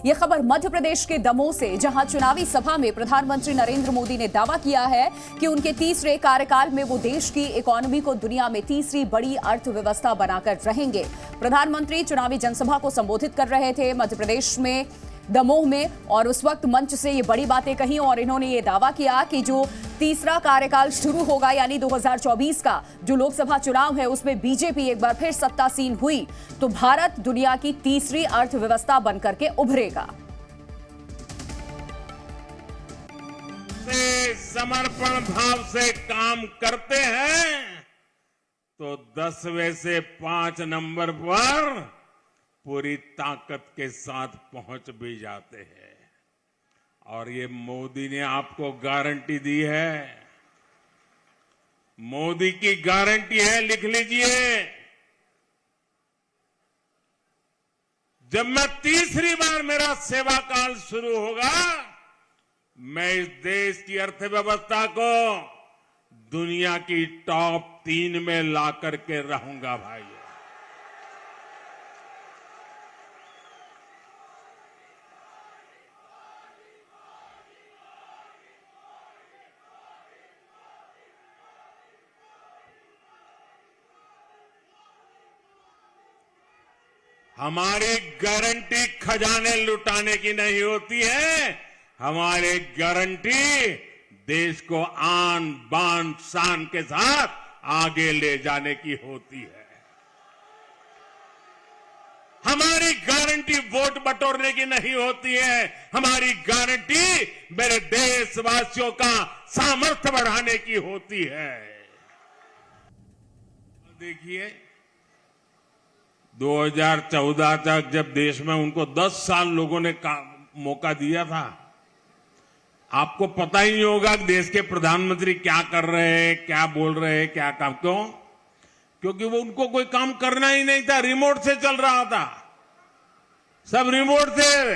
ये खबर मध्य प्रदेश के दमोह से, जहां चुनावी सभा में प्रधानमंत्री नरेंद्र मोदी ने दावा किया है कि उनके तीसरे कार्यकाल में वो देश की इकोनॉमी को दुनिया में तीसरी बड़ी अर्थव्यवस्था बनाकर रहेंगे। प्रधानमंत्री चुनावी जनसभा को संबोधित कर रहे थे मध्य प्रदेश में दमोह में, और उस वक्त मंच से ये बड़ी बातें कही और इन्होंने ये दावा किया कि जो तीसरा कार्यकाल शुरू होगा यानी 2024 का जो लोकसभा चुनाव है उसमें बीजेपी एक बार फिर सत्तासीन हुई तो भारत दुनिया की तीसरी अर्थव्यवस्था बनकर के उभरेगा। समर्पण भाव से काम करते हैं तो 10वें से 5 नंबर पर पूरी ताकत के साथ पहुंच भी जाते हैं। और ये मोदी ने आपको गारंटी दी है, मोदी की गारंटी है, लिख लीजिए। जब मैं तीसरी बार मेरा सेवा काल शुरू होगा, मैं इस देश की अर्थव्यवस्था को दुनिया की टॉप 3 में ला करके रहूंगा भाई। हमारी गारंटी खजाने लुटाने की नहीं होती है, हमारी गारंटी देश को आन बान शान के साथ आगे ले जाने की होती है। हमारी गारंटी वोट बटोरने की नहीं होती है, हमारी गारंटी मेरे देशवासियों का सामर्थ्य बढ़ाने की होती है। देखिए 2014 तक जब देश में उनको 10 साल लोगों ने मौका दिया था, आपको पता ही नहीं होगा कि देश के प्रधानमंत्री क्या कर रहे हैं, क्या बोल रहे हैं, क्या काम। क्यों? क्योंकि वो उनको कोई काम करना ही नहीं था, रिमोट से चल रहा था, सब रिमोट से।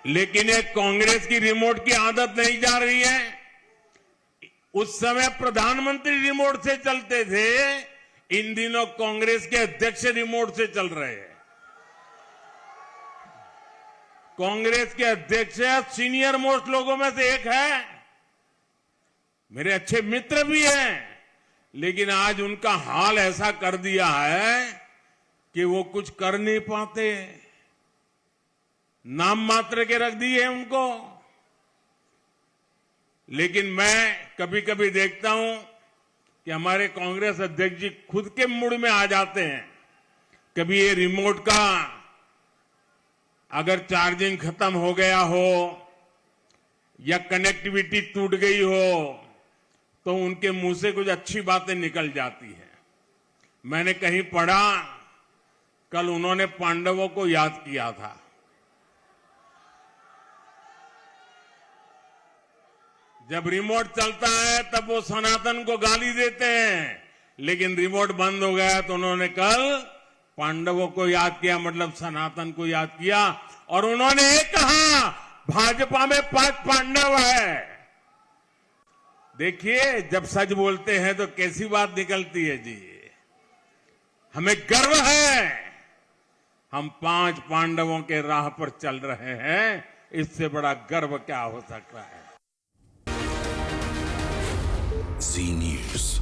लेकिन एक कांग्रेस की रिमोट की आदत नहीं जा रही है। उस समय प्रधानमंत्री रिमोट से चलते थे, इन दिनों कांग्रेस के अध्यक्ष रिमोट से चल रहे हैं। कांग्रेस के अध्यक्ष सीनियर मोस्ट लोगों में से एक है, मेरे अच्छे मित्र भी हैं, लेकिन आज उनका हाल ऐसा कर दिया है कि वो कुछ कर नहीं पाते, नाम मात्र के रख दिए उनको। लेकिन मैं कभी कभी देखता हूं कि हमारे कांग्रेस अध्यक्ष जी खुद के मूड में आ जाते हैं। कभी ये रिमोट का अगर चार्जिंग खत्म हो गया हो या कनेक्टिविटी टूट गई हो तो उनके मुंह से कुछ अच्छी बातें निकल जाती हैं। मैंने कहीं पढ़ा, कल उन्होंने पांडवों को याद किया था। जब रिमोट चलता है तब वो सनातन को गाली देते हैं, लेकिन रिमोट बंद हो गया तो उन्होंने कल पांडवों को याद किया, मतलब सनातन को याद किया। और उन्होंने ये कहा, भाजपा में 5 पांडव है। देखिए जब सच बोलते हैं तो कैसी बात निकलती है जी। हमें गर्व है, हम 5 पांडवों के राह पर चल रहे हैं, इससे बड़ा गर्व क्या हो सकता है। Zee News.